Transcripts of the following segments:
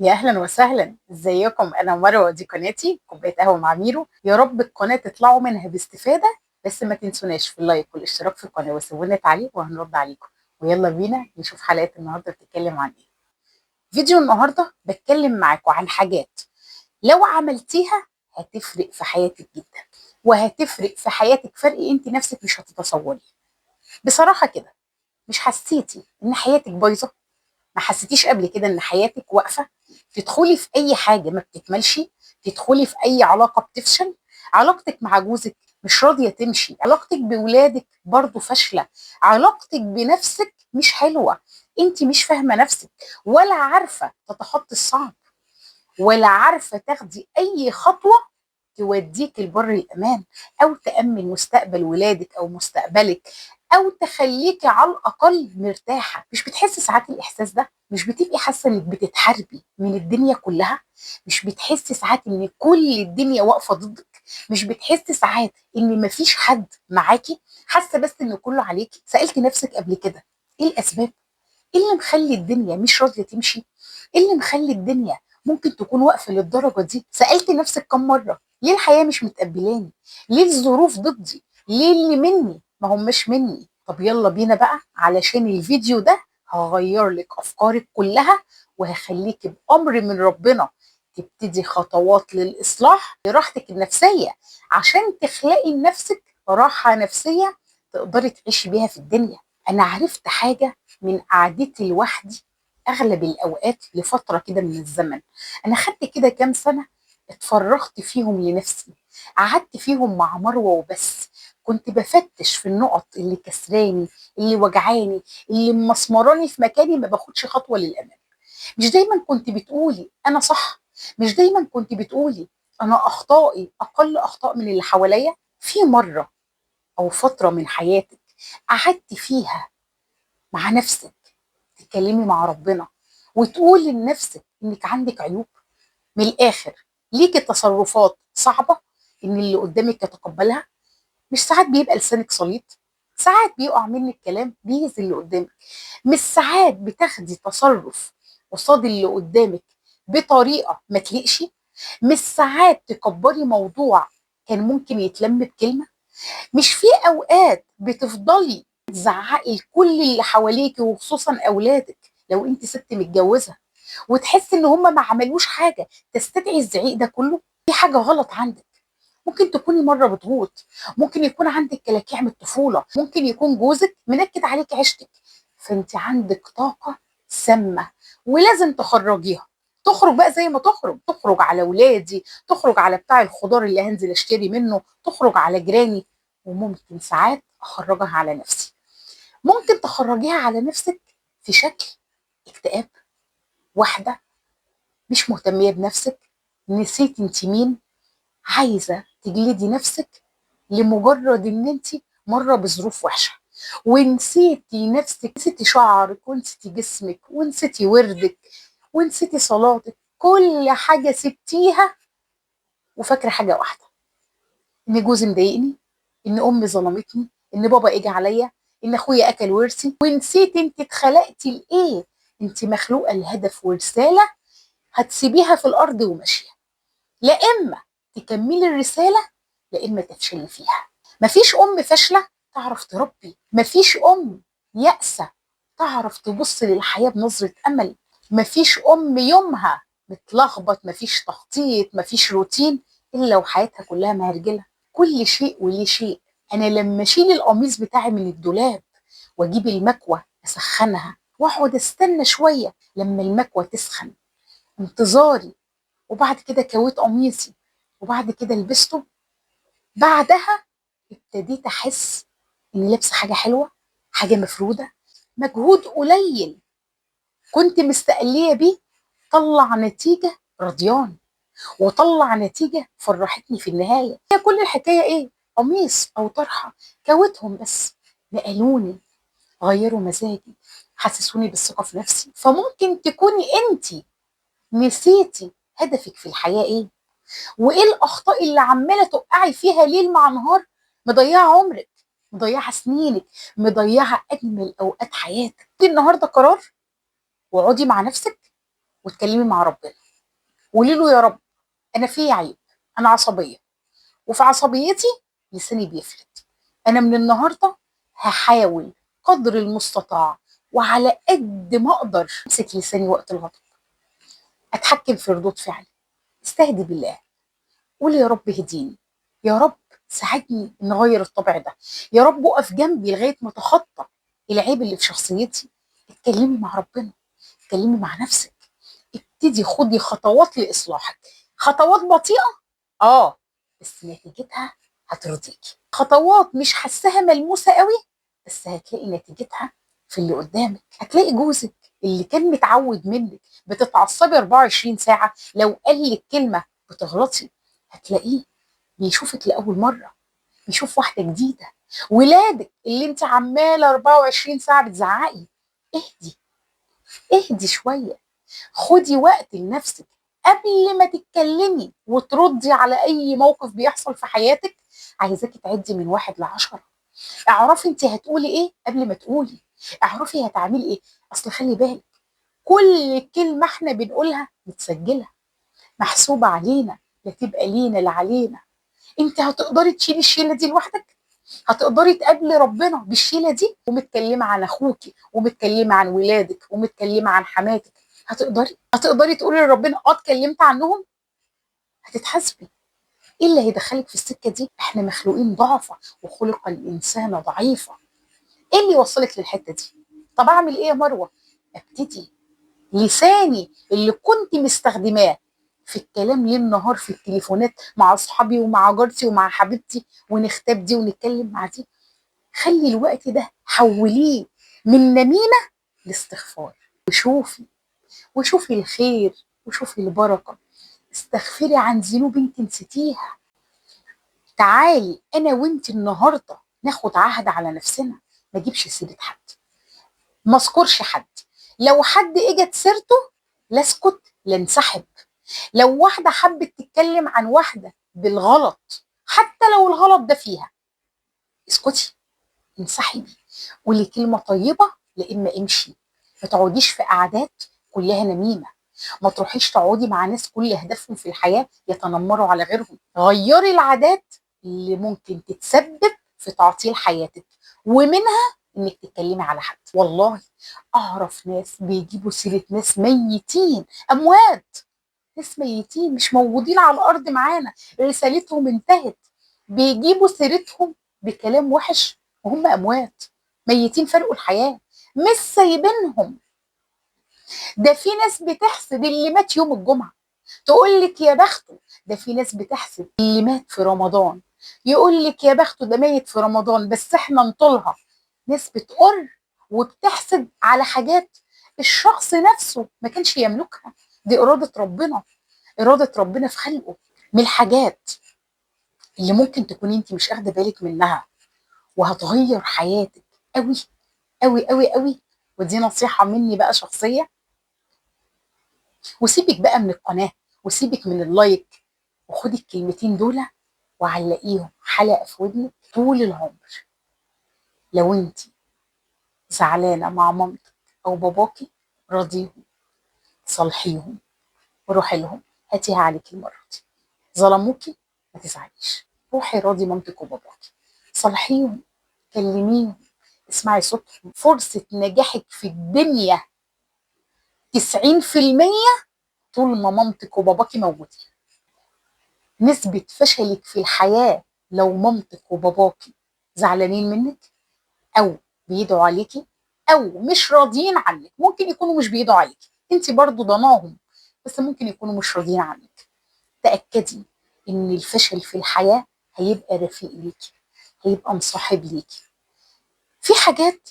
يا اهلا وسهلا، ازيكم؟ انا مروه، دي قناتي كوبايه قهوه مع ميرو. يا رب القناه تطلعوا منها باستفاده. بس ما تنسوناش في اللايك والاشتراك في القناه وسيبوا لنا تعليق وهنرد عليكم. ويلا بينا نشوف حلقه النهارده بتتكلم عن ايه. فيديو النهارده بتكلم معاكم عن حاجات لو عملتيها هتفرق في حياتك جدا، وهتفرق في حياتك فرق انت نفسك مش هتتصوري. بصراحه كده، مش حسيتي ان حياتك بايظه؟ ما حسيتيش قبل كده ان حياتك واقفه؟ تدخلي في اي حاجه ما بتكملش، تدخلي في اي علاقه بتفشل، علاقتك مع جوزك مش راضيه تمشي، علاقتك بولادك برضو فاشله، علاقتك بنفسك مش حلوه، انت مش فاهمه نفسك ولا عارفه تتخطي الصعب، ولا عارفه تاخدي اي خطوه توديك لبر الامان، او تامن مستقبل ولادك او مستقبلك، او تخليكي على الاقل مرتاحه. مش بتحسي ساعات الاحساس ده؟ مش بتبقي حاسه انك بتتحاربي من الدنيا كلها؟ مش بتحسي ساعات ان كل الدنيا واقفه ضدك؟ مش بتحسي ساعات ان مفيش حد معاكي؟ حاسه بس ان كله عليكي؟ سالتي نفسك قبل كده ايه الاسباب؟ ايه اللي مخلي الدنيا مش راضيه تمشي؟ ايه اللي مخلي الدنيا ممكن تكون واقفه للدرجه دي؟ سالت نفسك كم مره ليه الحياه مش متقبلاني؟ ليه الظروف ضدي؟ ليه اللي مني ما همش مني؟ طب يلا بينا بقى، علشان الفيديو ده هغير لك افكارك كلها، وهخليك بامر من ربنا تبتدي خطوات للاصلاح لراحتك النفسيه، عشان تخلقي لنفسك راحه نفسيه تقدري تعيشي بيها في الدنيا. انا عرفت حاجه من قعدتي لوحدي اغلب الاوقات لفتره كده من الزمن. انا خدت كده كام سنه اتفرغت فيهم لنفسي، قعدت فيهم مع مروه وبس. كنت بفتش في النقط اللي كسراني، اللي وجعاني، اللي مسمراني في مكاني ما باخدش خطوه للامام. مش دايما كنت بتقولي انا صح، مش دايما كنت بتقولي انا اخطائي اقل اخطاء من اللي حواليا. في مره او فتره من حياتك قعدت فيها مع نفسك تتكلمي مع ربنا وتقولي لنفسك انك عندك عيوب؟ من الاخر، ليكي تصرفات صعبه ان اللي قدامك يتقبلها؟ مش ساعات بيبقى لسانك سليط؟ ساعات بيقع منك كلام بيأذي اللي قدامك؟ مش ساعات بتاخدي تصرف قصاد اللي قدامك بطريقه ما تليقش؟ مش ساعات تكبري موضوع كان ممكن يتلم بكلمه؟ مش في اوقات بتفضلي تزعقي لكل اللي حواليكي وخصوصا اولادك لو انت ست متجوزه، وتحسي ان هم ما عملوش حاجه تستدعي الزعيق ده كله؟ في حاجه غلط عندك. ممكن تكوني مره بتغوط، ممكن يكون عندك كلاكيع من الطفوله، ممكن يكون جوزك منكد عليك عيشتك، فانت عندك طاقه سامه ولازم تخرجيها. تخرج بقى زي ما تخرج، تخرج على ولادي، تخرج على بتاع الخضار اللي هنزل اشتري منه، تخرج على جيراني، وممكن ساعات اخرجها على نفسي. ممكن تخرجيها على نفسك في شكل اكتئاب. واحده مش مهتميه بنفسك، نسيت انت مين، عايزه تجلدي نفسك لمجرد ان انت مره بظروف وحشه، ونسيتي نفسك، نسيتي شعرك ونسيتي جسمك ونسيتي وردك ونسيتي صلاتك، كل حاجه سبتيها وفاكره حاجه واحده: ان جوزي مضايقني، ان امي ظلمتني، ان بابا اجى عليا، ان اخويا اكل ورثي. ونسيتي انت اتخلقتي لايه. انت مخلوقه لهدف ورساله هتسيبيها في الارض وماشيه، لا اما تكملي الرساله لا اما تفشلي فيها. مفيش ام فاشله تعرف تربي، مفيش ام يائسه تعرف تبص للحياه بنظره امل، مفيش ام يومها متلخبط، مفيش تخطيط، مفيش روتين الا وحياتها كلها مهرجله. كل شيء وليه شيء. انا لما اشيل القميص بتاعي من الدولاب واجيب المكوه اسخنها واقعد استنى شويه لما المكوه تسخن، انتظاري، وبعد كده كويت قميصي وبعد كده لبسته، بعدها ابتديت احس اني لابسه حاجه حلوه، حاجه مفروده. مجهود قليل كنت مستقليه بيه طلع نتيجه رضيان، وطلع نتيجه فرحتني في النهايه. هي كل الحكايه ايه؟ قميص او طرحه كويتهم بس، نقلوني، غيروا مزاجي، حسسوني بالثقه في نفسي. فممكن تكوني انت نسيتي هدفك في الحياه ايه، وايه الاخطاء اللي عماله تقعي فيها ليل مع نهار، مضيعه عمرك، مضيعه سنينك، مضيعه اجمل اوقات حياتك. خدي النهارده قرار واقعدي مع نفسك واتكلمي مع ربنا، قولي له يا رب انا في عيب، انا عصبيه، وفي عصبيتي لساني بيفلت. انا من النهارده هحاول قدر المستطاع وعلى قد ما اقدر امسك لساني وقت الغضب، اتحكم في ردود فعلي. استهدي بالله، قولي يا رب اهديني، يا رب ساعدني ان اغير الطبع ده، يا رب اقف جنبي لغايه ما اتخطى العيب اللي في شخصيتي. اتكلمي مع ربنا، اتكلمي مع نفسك، ابتدي خدي خطوات لاصلاحك. خطوات بطيئه، اه، بس نتيجتها هترضيكي. خطوات مش حاساها ملموسه قوي، بس هتلاقي نتيجتها في اللي قدامك. هتلاقي جوزك اللي كان متعود منك بتتعصبي 24 ساعه، لو قال لك كلمه بتغلطي، هتلاقيه بيشوفك لاول مره، بيشوف واحده جديده. ولادك اللي انت عماله 24 ساعه بتزعقي، اهدي، اهدي شويه، خدي وقت لنفسك قبل ما تتكلمي وتردي على اي موقف بيحصل في حياتك. عايزاكي تعدي من 1 ل10. اعرفي انت هتقولي ايه قبل ما تقولي، اعرفي هتعملي ايه. اصل خلي بالك، كل كلمه احنا بنقولها متسجله، محسوبه علينا، لا تبقى لينا لا علينا. انت هتقدري تشيلي الشيله دي لوحدك؟ هتقدري تقابلي ربنا بالشيله دي ومتكلمه عن اخوكي ومتكلمه عن ولادك ومتكلمه عن حماتك؟ هتقدري تقولي لربنا اتكلمت عنهم؟ هتتحاسبي. ايه اللي هيدخلك في السكه دي؟ احنا مخلوقين ضعفة وخلق الانسان ضعيفا. ايه اللي يوصلك للحته دي؟ طب اعمل ايه يا مروه؟ ابتدي لساني اللي كنت مستخدماه في الكلام ليل نهار في التليفونات مع اصحابي ومع جارتي ومع حبيبتي، ونختاب دي ونتكلم مع دي، خلي الوقت ده حوليه من نميمه لاستغفار. وشوفي الخير وشوفي البركه. استغفري عن ذنوب انت نسيتيها. تعالي انا وانت النهارده ناخد عهد على نفسنا، ما اجيبش سيره حد، ما اذكرش حد. لو حد اجت سيرته لا اسكت لا انسحب. لو واحده حبت تتكلم عن واحده بالغلط، حتى لو الغلط ده فيها، اسكتي، انسحبي، قولي كلمه طيبه، لا اما امشي. ما تقعديش في قعدات كلها نميمه، ما تروحيش تقعدي مع ناس كل هدفهم في الحياه يتنمروا على غيرهم. غيري العادات اللي ممكن تتسبب في تعطيل حياتك، ومنها انك تتكلمي على حد. والله اعرف ناس بيجيبوا سيره ناس ميتين، اموات، ناس ميتين مش موجودين على الارض معانا، رسالتهم انتهت، بيجيبوا سيرتهم بكلام وحش وهم اموات، ميتين فرقوا الحياه، مش سايبينهم. ده في ناس بتحسد اللي مات يوم الجمعه، تقول لك يا بخته. ده في ناس بتحسد اللي مات في رمضان، يقول لك يا بخته ده ميت في رمضان بس احنا نطولها. ناس بتقر وبتحسد على حاجات الشخص نفسه ما كانش يملكها. دي إرادة ربنا، إرادة ربنا في خلقه. من الحاجات اللي ممكن تكوني انت مش واخده بالك منها وهتغير حياتك قوي قوي قوي قوي، ودي نصيحه مني بقى شخصيه، وسيبك بقى من القناه وسيبك من اللايك، وخدي الكلمتين دول وعلقيهم حلقه في ودنك طول العمر. لو انت زعلانه مع مامتك او باباكي، راضيهم، صالحيهم، وروحي لهم، هاتيها عليكي المره دي. ظلموكي، ما تزعليش، روحي راضي مامتك وباباكي، صالحيهم، كلميهم، اسمعي صوتهم. فرصة نجاحك في الدنيا 90% طول ما مامتك وباباكي موجودين. نسبة فشلك في الحياة لو مامتك وباباكي زعلانين منك، أو بيدعوا عليكي، أو مش راضيين عنك. ممكن يكونوا مش بيدعوا عليكي، انت برضو ضناهم، بس ممكن يكونوا مش راضيين عنك. تأكدي إن الفشل في الحياة هيبقى رفيق ليكي، هيبقى مصاحب ليكي. في حاجات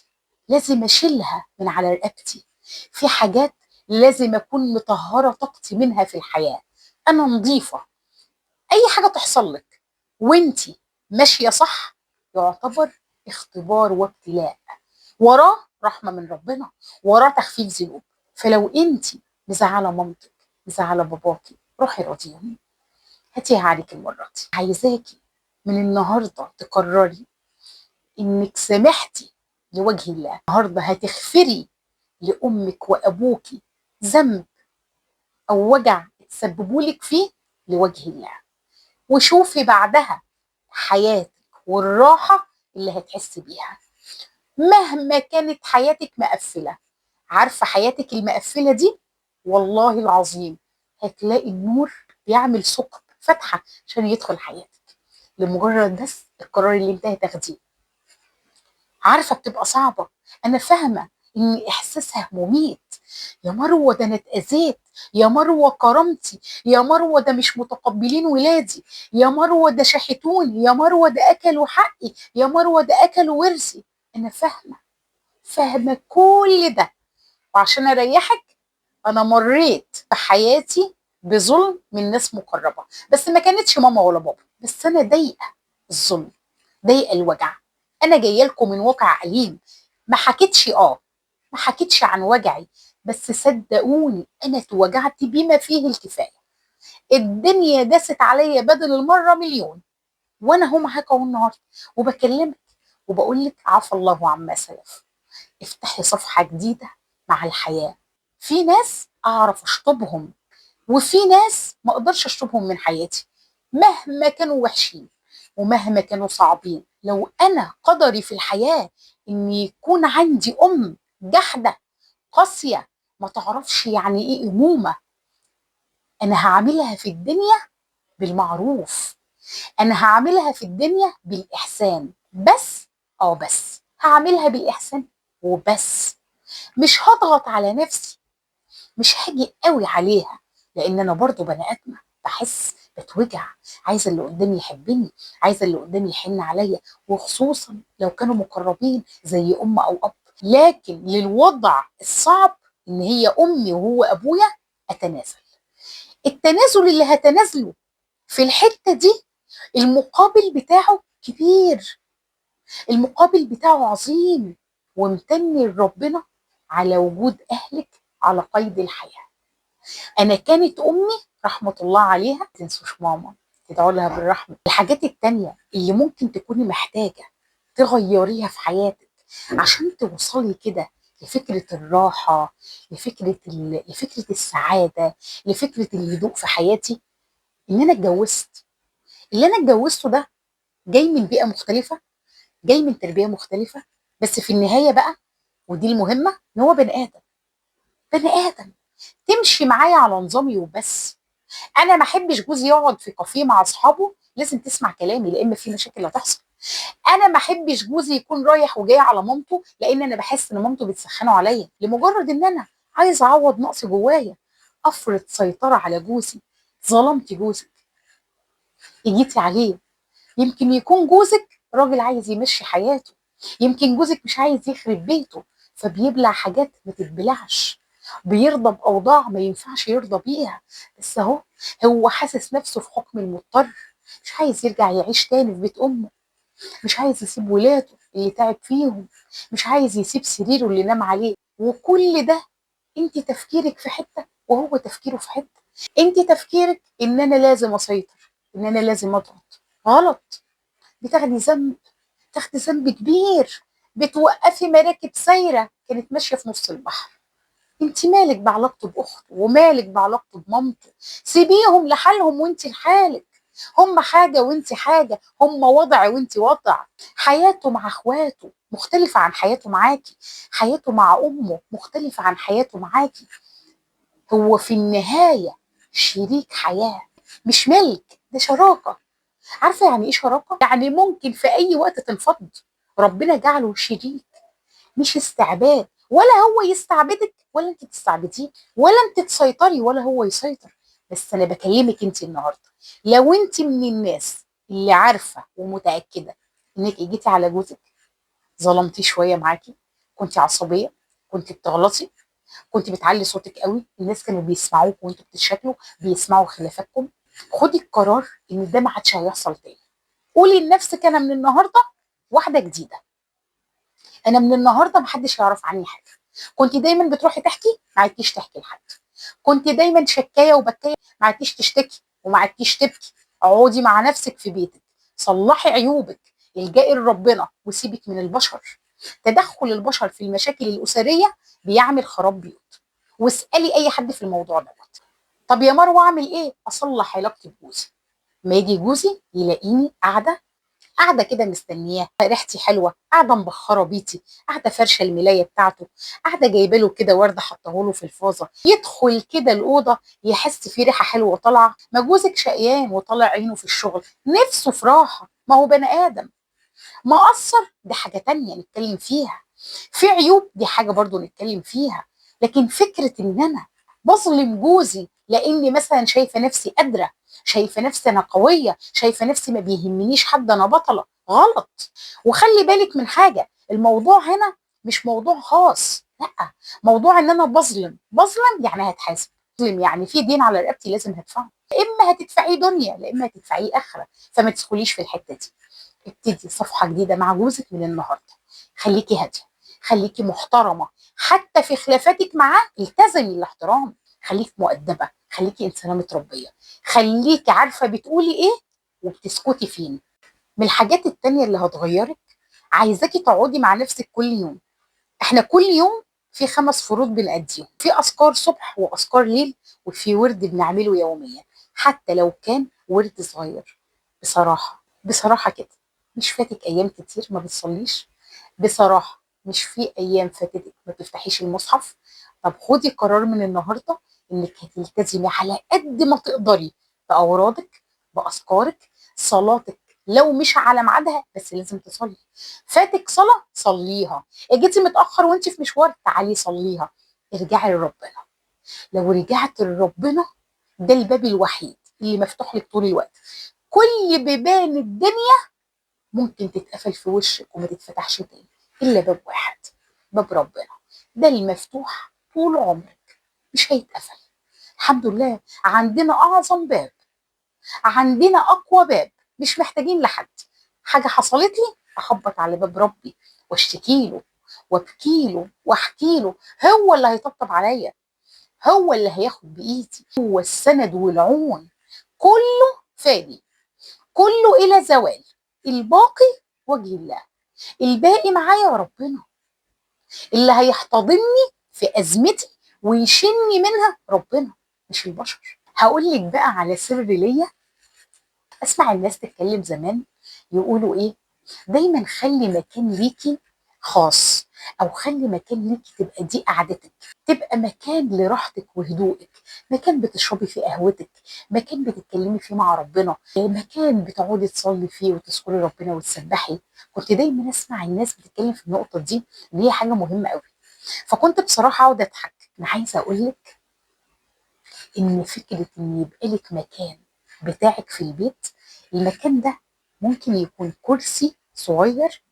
لازم أشيلها من على رقبتي، في حاجات لازم أكون مطهرة طاقتي منها في الحياة. أنا نظيفة. أي حاجة تحصل لك وانتي ماشية صح يعتبر اختبار وابتلاء، وراه رحمة من ربنا، وراه تخفيف ذنوب. فلو انتي مزعلة مامتك، مزعلة باباكي، روحي راضيهم، هاتيها عليك المرة دي. عايزاكي من النهاردة تقرري انك سامحتي لوجه الله. النهاردة هتغفري لأمك وأبوكي ذنب او وجع تسببوا لك فيه لوجه الله، وشوفي بعدها حياتك والراحة اللي هتحسي بيها. مهما كانت حياتك مقفلة، عارفة حياتك المقفلة دي والله العظيم هتلاقي النور بيعمل ثقب فتحة عشان يدخل حياتك، لمجرد بس القرار اللي انت هتاخديه. عارفة بتبقى صعبة، أنا فاهمة إن إحساسها مميت. يا مروة ده أنا اتأذيت، يا مروة كرامتي، يا مروة ده مش متقبلين ولادي، يا مروة ده شحتوني، يا مروة ده أكلوا حقي، يا مروة ده أكلوا ورثي. أنا فاهمة، فاهمة كل ده. وعشان أريحك، أنا مريت في حياتي بظلم من ناس مقربة، بس ما كانتش ماما ولا بابا، بس أنا ضايقة الظلم، ضايقة الوجع. أنا جاية لكم من واقع أليم، ما حكيتش ما حكيتش عن وجعي، بس صدقوني أنا اتوجعت بما فيه الكفاية. الدنيا داست عليا بدل المرة مليون، وأنا هو معاك أهو النهاردة وبكلمك وبقول لك عفى الله عما سلف. افتحي صفحة جديدة مع الحياة. في ناس أعرف أشطبهم، وفي ناس ما أقدرش أشطبهم من حياتي مهما كانوا وحشين ومهما كانوا صعبين. لو أنا قدري في الحياة إن يكون عندي أم جحدة قاسية ما تعرفش يعني إيه أمومة، أنا هعملها في الدنيا بالمعروف، أنا هعملها في الدنيا بالإحسان بس. بس هعملها بالإحسان وبس، مش هضغط على نفسي، مش هاجي قوي عليها، لان انا برضو بني ادمه، بحس بتوجع، عايزه اللي قدامي يحبني، عايزه اللي قدامي يحن عليا، وخصوصا لو كانوا مقربين زي ام او اب. لكن للوضع الصعب ان هي امي وهو ابويا اتنازل. التنازل اللي هتنازله في الحته دي المقابل بتاعه كبير، المقابل بتاعه عظيم، وامتني لربنا على وجود اهلك على قيد الحياه. انا كانت امي رحمه الله عليها، ما تنسوش ماما، تدعوا لها بالرحمه. الحاجات التانيه اللي ممكن تكوني محتاجه تغيريها في حياتك عشان توصلي كده لفكره الراحه، لفكره السعاده، لفكره الهدوء في حياتي، ان انا اتجوزت. اللي انا اتجوزته ده جاي من بيئه مختلفه، جاي من تربيه مختلفه، بس في النهايه بقى، ودي المهمه، ان هو بني ادم، بني ادم تمشي معايا على نظامي وبس. انا ما احبش جوزي يقعد في كافيه مع اصحابه لازم تسمع كلامي لان في مشاكل هتحصل. انا ما احبش جوزي يكون رايح وجاي على مامته لان انا بحس ان مامته بتسخنه عليا لمجرد ان انا عايزه اعوض نقص جوايا. افرض سيطره على جوزي، ظلمتي جوزك، جيتي عليه. يمكن يكون جوزك راجل عايز يمشي حياته، يمكن جوزك مش عايز يخرب بيته فبيبلع حاجات ما تتبلعش، بيرضى بأوضاع ما ينفعش يرضى بيها، بس اهو هو حاسس نفسه في حكم المضطر، مش عايز يرجع يعيش تاني في بيت أمه، مش عايز يسيب ولاده اللي تعب فيهم، مش عايز يسيب سريره اللي نام عليه. وكل ده انت تفكيرك في حتة وهو تفكيره في حتة. انت تفكيرك ان انا لازم اسيطر، ان انا لازم اضغط. غلط، بتاخدي ذنب، تاخدي ذنب كبير، بتوقفي مراكب سايره كانت ماشيه في نص البحر. انت مالك بعلاقته باخته ومالك بعلاقته بمامته؟ سيبيهم لحالهم وانت لحالك، هم حاجه وانت حاجه، هم وضع وانت وضع. حياته مع اخواته مختلفه عن حياته معاكي، حياته مع امه مختلفه عن حياته معاكي. هو في النهايه شريك حياه، مش ملك، ده شراكه. عارفه يعني ايه شراكه؟ يعني ممكن في اي وقت تنفض، ربنا جعله شريك مش استعباد، ولا هو يستعبدك ولا انت تستعبديه، ولا انت تسيطري ولا هو يسيطر. بس انا بكلمك انت النهارده، لو انت من الناس اللي عارفه ومتاكده انك جيتي على جوزك، ظلمتيه شويه معاكي، كنت عصبيه، كنت بتغلطي، كنت بتعلي صوتك قوي، الناس كانوا بيسمعوك وانتوا بتتشكلوا، بيسمعوا خلافاتكم، خدي القرار ان ده ما عادش هيحصل تاني. قولي لنفسك انا من النهارده واحده جديده، انا من النهارده محدش يعرف عني حاجه. كنت دايما بتروحي تحكي، ما عدتيش تحكي لحد. كنت دايما شكايه وبكايه، ما عدتيش تشتكي وما عدتيش تبكي. اقعدي مع نفسك في بيتك، صلحي عيوبك، الجئي لربنا وسيبك من البشر. تدخل البشر في المشاكل الاسريه بيعمل خراب بيوت، واسالي اي حد في الموضوع دوت. طب يا مروه اعمل ايه؟ اصلح علاقتي بجوزي. ما يجي جوزي يلاقيني قاعده كده مستنياه، ريحتي حلوه، قاعده مبخره بيتي، قاعده فرشه الملايه بتاعته، قاعده جايبه له كده ورده حاطه له في الفازه، يدخل كده الاوضه يحس في ريحه حلوه طالعه. ما جوزك شقيان وطالع عينه في الشغل، نفسه في راحه، ما هو بني ادم. مقصر دي حاجه تانية نتكلم فيها، في عيوب دي حاجه برضو نتكلم فيها. لكن فكره ان انا بظلم جوزي لاني مثلا شايفه نفسي قادره، شايفه نفسي انا قويه، شايفه نفسي ما بيهمنيش حد، انا بطله، غلط. وخلي بالك من حاجه، الموضوع هنا مش موضوع خاص، لا، موضوع ان انا بظلم يعني هتحاسب. بظلم يعني في دين على رقبتي لازم هدفعه، يا اما هتدفعيه دنيا يا اما هتدفعيه اخره، فما تدخليش في الحته دي. ابتدي صفحه جديده مع جوزك من النهارده، خليكي هاديه، خليكي محترمه، حتى في خلافاتك معاه التزمي الاحترام، خليكي مؤدبه، خليكي انسانه متربيه، خليكي عارفه بتقولي ايه وبتسكتي فين. من الحاجات التانية اللي هتغيرك، عايزاكي تقعدي مع نفسك كل يوم. احنا كل يوم في 5 فروض بنأديهم، في اذكار صبح واذكار ليل، وفي ورد بنعمله يوميا، حتى لو كان ورد صغير. بصراحه كده، مش فاتك ايام كتير ما بتصليش؟ بصراحه مش في ايام فاتتك ما بتفتحيش المصحف؟ طب خدي قرار من النهارده انك هتلتزمي على قد ما تقدري باورادك، باذكارك، صلاتك لو مش على ميعادها بس لازم تصلي. فاتك صلاه صليها، جيتي متاخر وانت في مشوار تعالي صليها. ارجعي لربنا. لو رجعت لربنا، ده الباب الوحيد اللي مفتوح لك طول الوقت. كل بيبان الدنيا ممكن تتقفل في وشك وما تتفتحش تاني الا باب واحد، باب ربنا، ده المفتوح طول عمرك، مش هيتقفل. الحمد لله عندنا اعظم باب، عندنا اقوى باب، مش محتاجين لحد. حاجه حصلت لي اخبط على باب ربي واشتكي له وابكي له واحكي له، هو اللي هيطبطب عليا، هو اللي هياخد بايدي، هو السند والعون. كله فاني، كله الى زوال، الباقي وجه الله، الباقي معايا ربنا، اللي هيحتضنني في ازمتي ويشيلني منها ربنا مش البشر. هقول لك بقى على سر ليا. اسمع الناس تتكلم زمان يقولوا ايه؟ دايما خلي مكان ليكي خاص، او خلي مكان ليكي تبقى دي قعدتك، تبقى مكان لراحتك وهدوءك، مكان بتشربي فيه قهوتك، مكان بتتكلمي فيه مع ربنا، مكان بتقعدي تصلي فيه وتذكري ربنا وتسبحي. كنت دايما اسمع الناس بتتكلم في النقطه دي اللي هي حاجه مهمه قوي، فكنت بصراحه اقعد اضحك. انا عايزه اقول لك ان فكره ان يبقى لك مكان بتاعك في البيت، المكان ده ممكن يكون كرسي صغير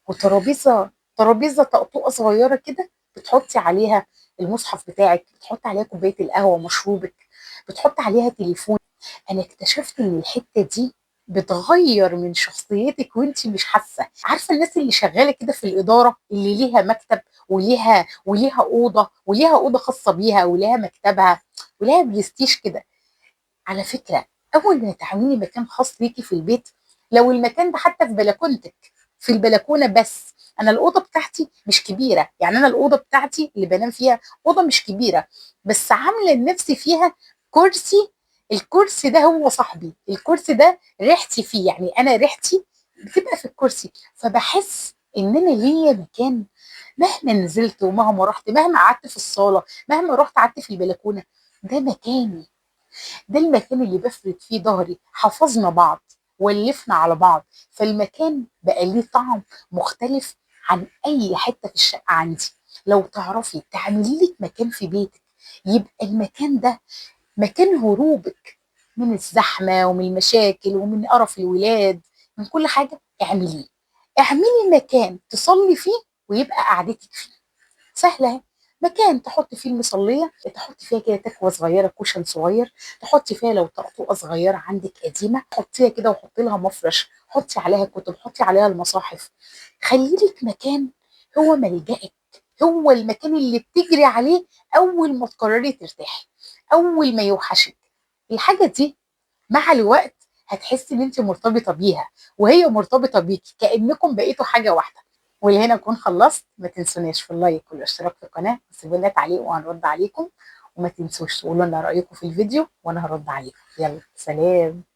وترابيزه طقطوقه صغيره كده، بتحطي عليها المصحف بتاعك، بتحطي عليها كوبايه القهوه مشروبك، بتحطي عليها تليفون. انا اكتشفت ان الحته دي بتغير من شخصيتك وانت مش حاسه. عارفه الناس اللي شغاله كده في الاداره اللي ليها مكتب وليها اوضه خاصه بيها وليها مكتبها وليها برستيج كده؟ على فكرة، أول ما تعملي مكان خاص ليكي في البيت، لو المكان ده حتى في بلكونتك، في البلكونة بس. أنا الأوضة بتاعتي مش كبيرة، يعني أنا الأوضة بتاعتي اللي بنام فيها أوضة مش كبيرة، بس عاملة لنفسي فيها كرسي. الكرسي ده هو صاحبي، الكرسي ده ريحتي فيه، يعني أنا ريحتي بتبقى في الكرسي، فبحس إن أنا ليا مكان. مهما نزلت ومهما رحت، مهما قعدت في الصالة، مهما رحت قعدت في البلكونة، ده مكاني، ده المكان اللي بفرد فيه ظهري، حافظنا بعض ولفنا على بعض، فالمكان بقى ليه طعم مختلف عن اي حته في الشقه عندي. لو تعرفي تعملي لك مكان في بيتك، يبقى المكان ده مكان هروبك من الزحمه ومن المشاكل ومن قرف الولاد، من كل حاجه، اعمليه. اعملي مكان تصلي فيه ويبقى قعدتك فيه سهله اهي. مكان تحطي فيه المصليه، تحطي فيها كده تكوه صغيره، كوشن صغير، تحطي فيها لو طقطوقه صغيره عندك قديمه حطيها كده، وحطي لها مفرش، حطي عليها كتب، حطي عليها المصاحف. خلي لك مكان هو ملجأك، هو المكان اللي بتجري عليه اول ما تقرري ترتاحي، اول ما يوحشك. الحاجه دي مع الوقت هتحسي ان انت مرتبطه بيها وهي مرتبطه بيكي، كانكم بقيتوا حاجه واحده. ولهنا اكون خلصت. ما تنسوناش في اللايك والاشتراك في القناه، وسيبوا لنا تعليق وهنرد عليكم. وما تنسوش تقولوا لنا رأيكم في الفيديو وانا هرد عليكم. يلا سلام.